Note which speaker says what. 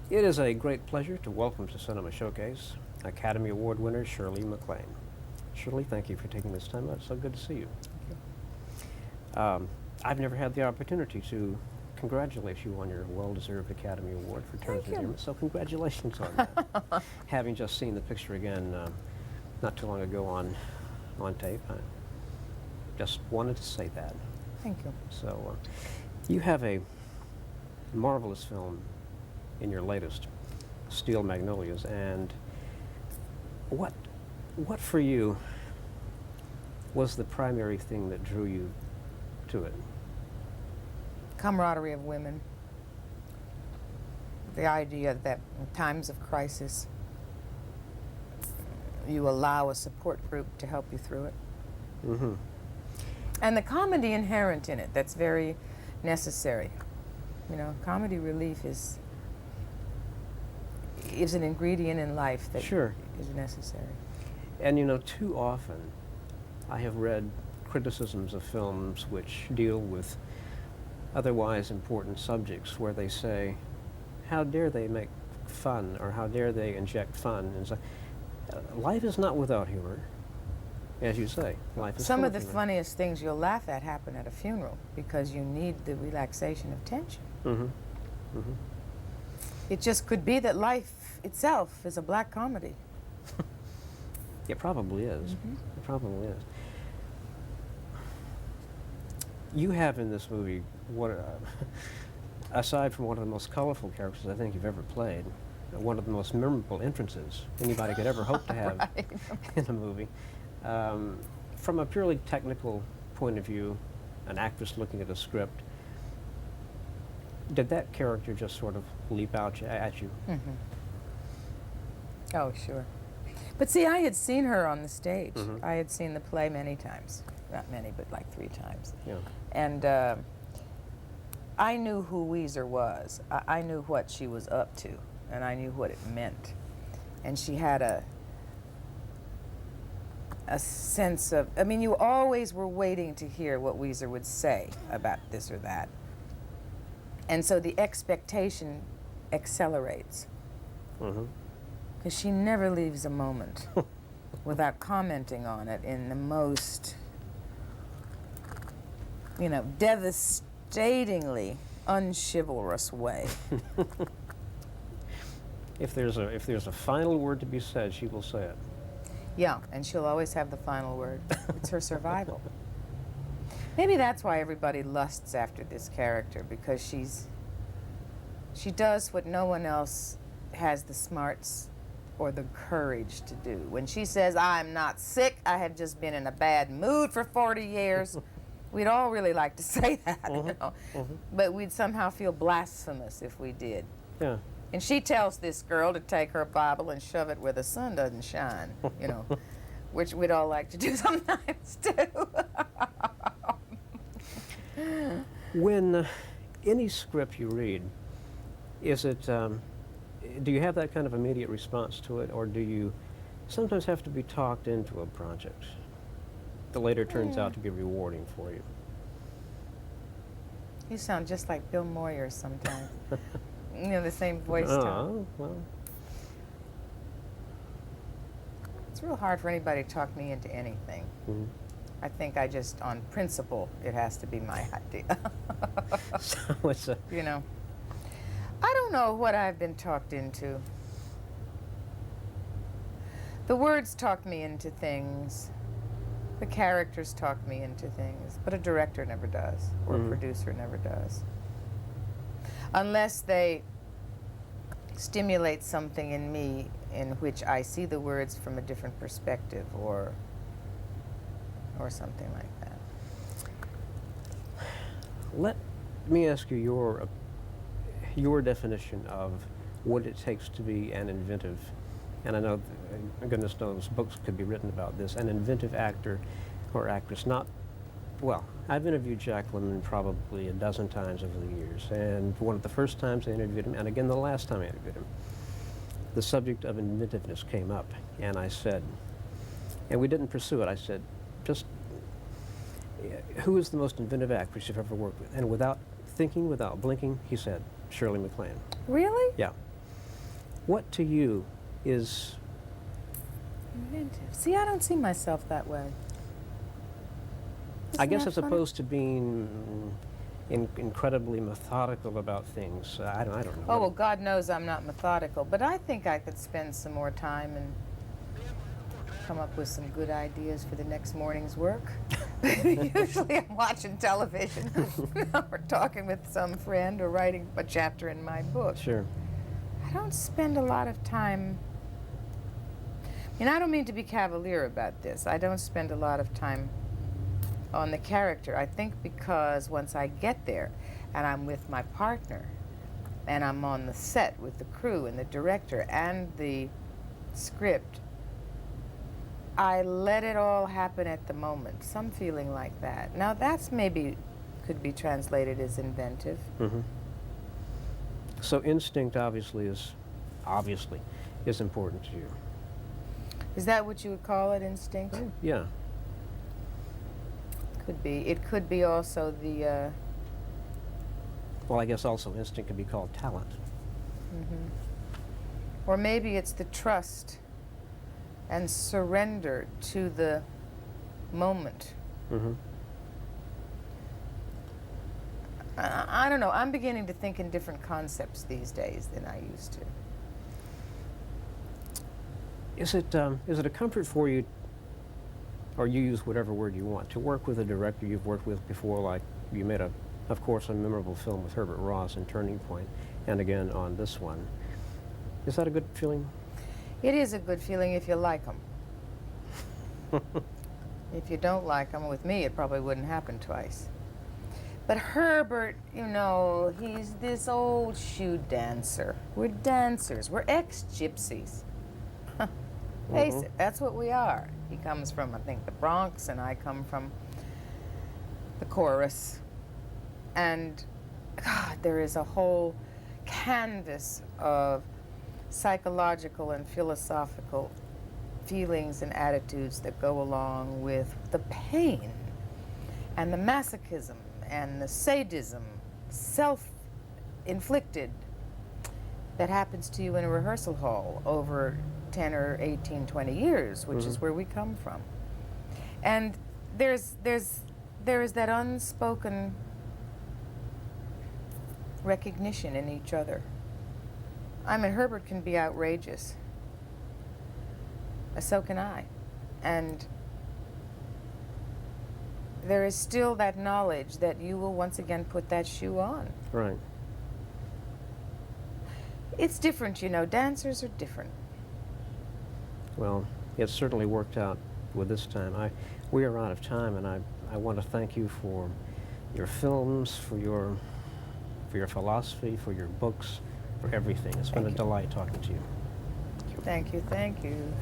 Speaker 1: It is a great pleasure to welcome to Cinema Showcase Academy Award winner Shirley MacLaine. Shirley, thank you for taking this time out. It's so good to see you.
Speaker 2: Thank you.
Speaker 1: I've never had the opportunity to congratulate you on your well-deserved Academy Award for Terms of Endearment, so congratulations on that. Having just seen the picture again not too long ago on tape, I just wanted to say that.
Speaker 2: Thank you.
Speaker 1: So you have a marvelous film in your latest, Steel Magnolias, and what for you was the primary thing that drew you to it?
Speaker 2: Camaraderie of women. The idea that in times of crisis, you allow a support group to help you through it.
Speaker 1: Mm-hmm.
Speaker 2: And the comedy inherent in it, that's very necessary. You know, comedy relief is an ingredient in life that
Speaker 1: Sure.
Speaker 2: is necessary.
Speaker 1: And you know, too often I have read criticisms of films which deal with otherwise important subjects where they say, how dare they make fun, or how dare they inject fun? And so, life is not without humor, as you say. Life is
Speaker 2: Some
Speaker 1: full
Speaker 2: of the
Speaker 1: humor.
Speaker 2: funniest things you'll laugh at happen at a funeral because you need the relaxation of tension.
Speaker 1: Mm-hmm. Mm-hmm.
Speaker 2: It just could be that life itself is a black comedy.
Speaker 1: It probably is.
Speaker 2: Mm-hmm.
Speaker 1: It probably is. You have in this movie, aside from one of the most colorful characters I think you've ever played, one of the most memorable entrances anybody could ever hope to have
Speaker 2: Right.
Speaker 1: in a movie. From a purely technical point of view, an actress looking at a script, did that character just sort of leap out at you?
Speaker 2: Mm-hmm. Oh, sure. But see, I had seen her on the stage.
Speaker 1: Mhm.
Speaker 2: I had seen the play many times. Not many, but like 3 times.
Speaker 1: Yeah.
Speaker 2: And I knew who Weezer was. I knew what she was up to, and I knew what it meant. And she had a sense of, I mean, you always were waiting to hear what Weezer would say about this or that. And so the expectation accelerates.
Speaker 1: Mm-hmm.
Speaker 2: Because she never leaves a moment without commenting on it in the most, you know, devastatingly unchivalrous way.
Speaker 1: If there's a final word to be said, she will say it.
Speaker 2: Yeah, and she'll always have the final word. It's her survival. Maybe that's why everybody lusts after this character, because she does what no one else has the smarts or the courage to do. When she says, I'm not sick, I have just been in a bad mood for 40 years, we'd all really like to say that, you know?
Speaker 1: Mm-hmm.
Speaker 2: But we'd somehow feel blasphemous if we did.
Speaker 1: Yeah.
Speaker 2: And she tells this girl to take her Bible and shove it where the sun doesn't shine, you know, which we'd all like to do sometimes too.
Speaker 1: When any script you read, is it, do you have that kind of immediate response to it, or do you sometimes have to be talked into a project that later turns out to be rewarding for you?
Speaker 2: You sound just like Bill Moyer sometimes. You know, the same voice tone.
Speaker 1: Oh, well.
Speaker 2: It's real hard for anybody to talk me into anything.
Speaker 1: Mm-hmm.
Speaker 2: I think I just, on principle, it has to be my idea.
Speaker 1: So it's a,
Speaker 2: You know, I don't know what I've been talked into. The words talk me into things. The characters talk me into things. But a director never does, or a producer never does. Unless they stimulate something in me in which I see the words from a different perspective, or something like that.
Speaker 1: let me ask you your definition of what it takes to be an inventive, and I know, goodness knows, books could be written about this, an inventive actor or actress. Not, well, I've interviewed Jack Lemmon probably a dozen times over the years, and one of the first times I interviewed him, and again the last time I interviewed him, the subject of inventiveness came up, and I said, and we didn't pursue it, I said, just, who is the most inventive actress you've ever worked with? And without thinking, without blinking, he said, Shirley MacLaine.
Speaker 2: Really?
Speaker 1: Yeah. What to you is,
Speaker 2: Inventive. See, I don't see myself that way.
Speaker 1: I
Speaker 2: Isn't
Speaker 1: guess
Speaker 2: that
Speaker 1: as
Speaker 2: funny?
Speaker 1: opposed to being incredibly methodical about things, I don't know.
Speaker 2: Oh, well, God knows I'm not methodical, but I think I could spend some more time and come up with some good ideas for the next morning's work. Usually I'm watching television or talking with some friend or writing a chapter in my book.
Speaker 1: Sure.
Speaker 2: I don't spend a lot of time, and I don't mean to be cavalier about this, I don't spend a lot of time on the character. I think because once I get there and I'm with my partner and I'm on the set with the crew and the director and the script, I let it all happen at the moment, some feeling like that. Now that's maybe could be translated as inventive.
Speaker 1: Mm-hmm. So instinct obviously is important to you.
Speaker 2: Is that what you would call it, instinct?
Speaker 1: Yeah.
Speaker 2: Could be. It could be also the,
Speaker 1: Well, I guess also instinct can be called talent.
Speaker 2: or maybe it's the trust and surrender to the moment.
Speaker 1: Mm-hmm.
Speaker 2: I don't know. I'm beginning to think in different concepts these days than I used to.
Speaker 1: Is it a comfort for you, or you use whatever word you want, to work with a director you've worked with before, like you made of course, a memorable film with Herbert Ross in Turning Point, and again on this one. Is that a good feeling?
Speaker 2: It is a good feeling if you like them. If you don't like them, with me, it probably wouldn't happen twice. But Herbert, you know, he's this old shoe dancer. We're dancers. We're ex-gypsies. Face it, that's what we are. He comes from, I think, the Bronx, and I come from the chorus. And, God, there is a whole canvas of psychological and philosophical feelings and attitudes that go along with the pain and the masochism and the sadism, self-inflicted, that happens to you in a rehearsal hall over 10 or 18, 20 years, which is where we come from. And there is that unspoken recognition in each other. I mean, Herbert can be outrageous. So can I. And there is still that knowledge that you will once again put that shoe on.
Speaker 1: Right.
Speaker 2: It's different, you know. Dancers are different.
Speaker 1: Well, it certainly worked out with this time. We are out of time, and I want to thank you for your films, for your philosophy, for your books, for everything. It's been a delight talking to you.
Speaker 2: Thank you, thank you.